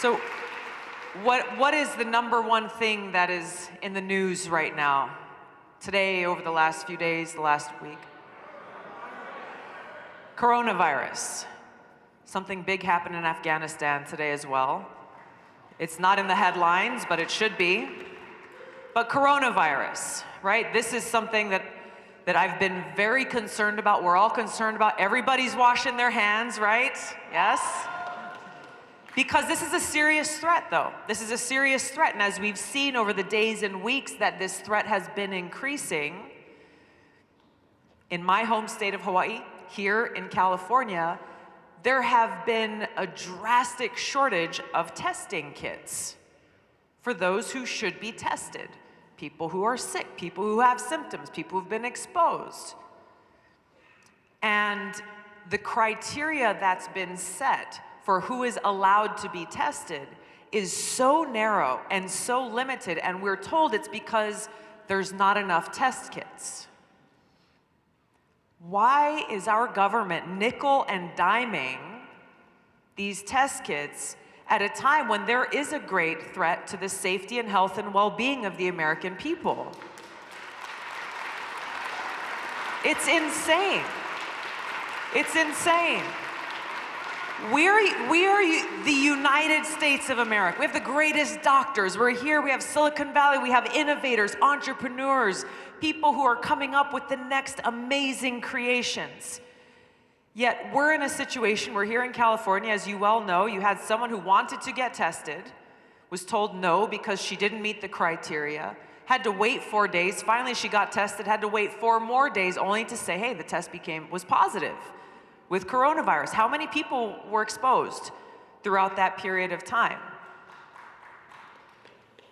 So what is the number one thing that is in the news right now? Today, over the last few days, the last week? Coronavirus. Something big happened in Afghanistan today as well. It's not in the headlines, but it should be. But coronavirus, right? This is something that I've been very concerned about. We're all concerned about. Everybody's washing their hands, right? Yes? Because this is a serious threat, though. This is a serious threat. And as we've seen over the days and weeks that this threat has been increasing, in my home state of Hawaii, here in California, there have been a drastic shortage of testing kits for those who should be tested. People who are sick, people who have symptoms, people who've been exposed. And the criteria that's been set for who is allowed to be tested is so narrow and so limited, and we're told it's because there's not enough test kits. Why is our government nickel and diming these test kits at a time when there is a great threat to the safety and health and well-being of the American people? It's insane. It's insane. We are the United States of America. We have the greatest doctors. We're here, we have Silicon Valley, we have innovators, entrepreneurs, people who are coming up with the next amazing creations. Yet we're in a situation where here in California, as you well know, you had someone who wanted to get tested, was told no because she didn't meet the criteria, had to wait 4 days. Finally, she got tested, had to wait 4 more days only to say, hey, the test was positive with coronavirus. How many people were exposed throughout that period of time?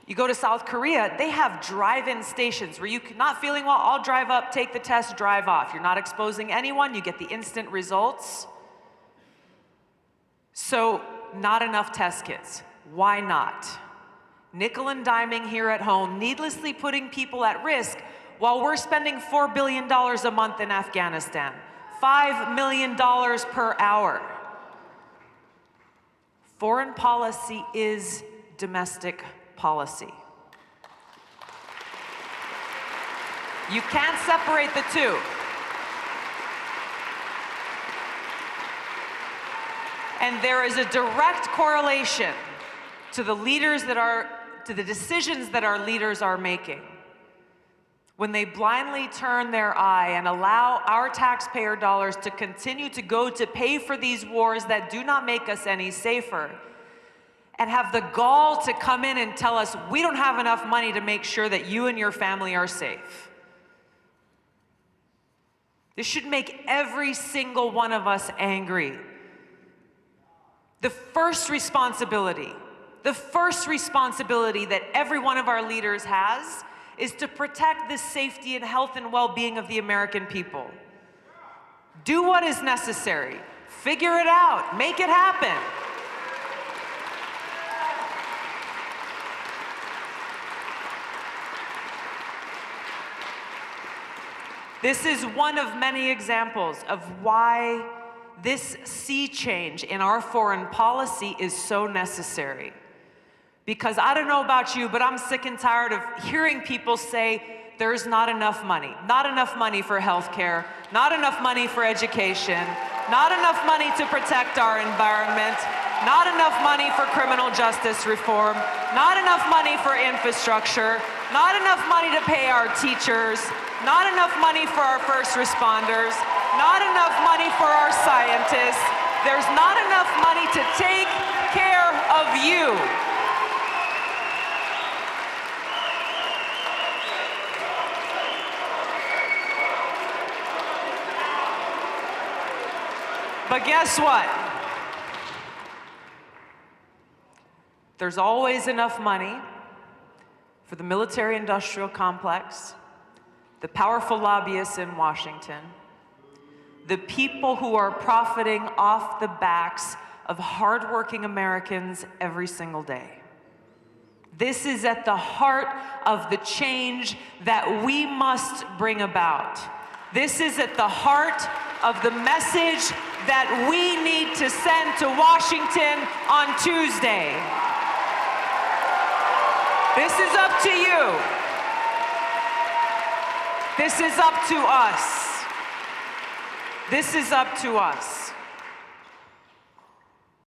You go to South Korea, they have drive-in stations where not feeling well, I'll drive up, take the test, drive off. You're not exposing anyone, you get the instant results. So, not enough test kits. Why not? Nickel and diming here at home, needlessly putting people at risk while we're spending $4 billion a month in Afghanistan. $5 million per hour. Foreign policy is domestic policy. You can't separate the two. And there is a direct correlation to the decisions that our leaders are making. When they blindly turn their eye and allow our taxpayer dollars to continue to go to pay for these wars that do not make us any safer, and have the gall to come in and tell us, we don't have enough money to make sure that you and your family are safe. This should make every single one of us angry. The first responsibility that every one of our leaders has is to protect the safety and health and well-being of the American people. Do what is necessary. Figure it out. Make it happen. This is one of many examples of why this sea change in our foreign policy is so necessary. Because I don't know about you, but I'm sick and tired of hearing people say there's not enough money for healthcare, not enough money for education, not enough money to protect our environment, not enough money for criminal justice reform, not enough money for infrastructure, not enough money to pay our teachers, not enough money for our first responders, not enough money for our scientists. There's not enough money to take care of you. But guess what? There's always enough money for the military-industrial complex, the powerful lobbyists in Washington, the people who are profiting off the backs of hardworking Americans every single day. This is at the heart of the change that we must bring about. This is at the heart of the message that we need to send to Washington on Tuesday. This is up to you. This is up to us. This is up to us.